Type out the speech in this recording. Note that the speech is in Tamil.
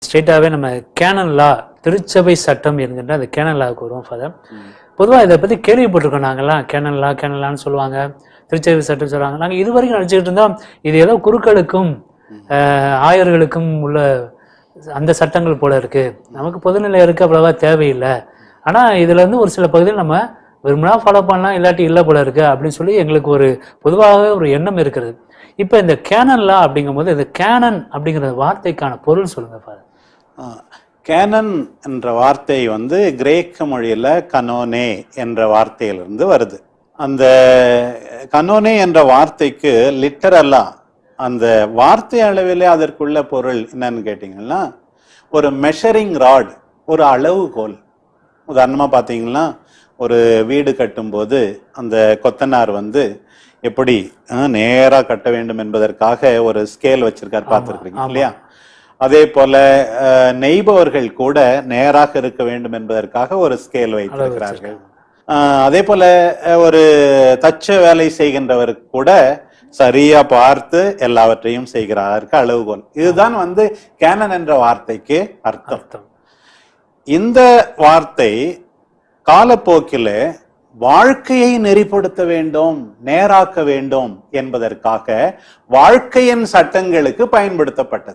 ஸ்ட்ரெயிட்டாகவே நம்ம கேனன் லா, திருச்சபை சட்டம் என்கின்ற அந்த கேனன் லாவுக்கு வருவோம் ஃபாதர். பொதுவாக இதை பற்றி கேள்விப்பட்டிருக்கோம் நாங்கள்லாம். கேனன் லான்னு சொல்லுவாங்க, திருச்சபை சட்டம் சொல்லுவாங்க. நாங்கள் இது வரைக்கும் நினச்சிக்கிட்டு இருந்தோம் இது ஏதோ குருக்களுக்கும் ஆயர்களுக்கும் உள்ள அந்த சட்டங்கள் போல இருக்கு, நமக்கு பொதுநிலையருக்கு அவ்வளவா தேவையில்லை. ஆனால் இதுல இருந்து ஒரு சில பகுதியில் நம்ம விரும்பினா ஃபாலோ பண்ணலாம், இல்லாட்டி இல்லை போல இருக்கு அப்படின்னு சொல்லி எங்களுக்கு ஒரு பொதுவாக ஒரு எண்ணம் இருக்கிறது. இப்போ இந்த கேனன் லா அப்படிங்கும் போது இந்த கேனன் அப்படிங்கிற வார்த்தைக்கான பொருள் சொல்லுங்க ஃபாதர். கேனன் என்ற வார்த்தை கிரேக்க மொழியில கனோனே என்ற வார்த்தையிலிருந்து வருது. அந்த கனோனே என்ற வார்த்தைக்கு லிட்டரலா அந்த வார்த்தை அளவிலே அதற்குள்ள பொருள் என்னன்னு கேட்டீங்கன்னா, ஒரு மெஷரிங் ராட், ஒரு அளவுகோல். உதாரணமா பார்த்தீங்கன்னா, ஒரு வீடு கட்டும்போது அந்த கொத்தனார் எப்படி நேரா கட்ட வேண்டும் என்பதற்காக ஒரு ஸ்கேல் வச்சிருக்காரு, பார்த்துருக்கீங்க இல்லையா? அதே போல நெய்பவர்கள் கூட நேராக இருக்க வேண்டும் என்பதற்காக ஒரு ஸ்கேல் வைத்திருக்கிறார்கள். அதே போல ஒரு தச்ச வேலை செய்கின்றவருக்கு கூட சரியா பார்த்து எல்லாவற்றையும் செய்கிறாருக்கு அளவுகோல். இதுதான் கேனன் என்ற வார்த்தைக்கு அர்த்தம். இந்த வார்த்தை காலப்போக்கில வாழ்க்கையை நெறிப்படுத்த வேண்டும், நேராக்க வேண்டும் என்பதற்காக வாழ்க்கையின் சட்டங்களுக்கு பயன்படுத்தப்பட்டது.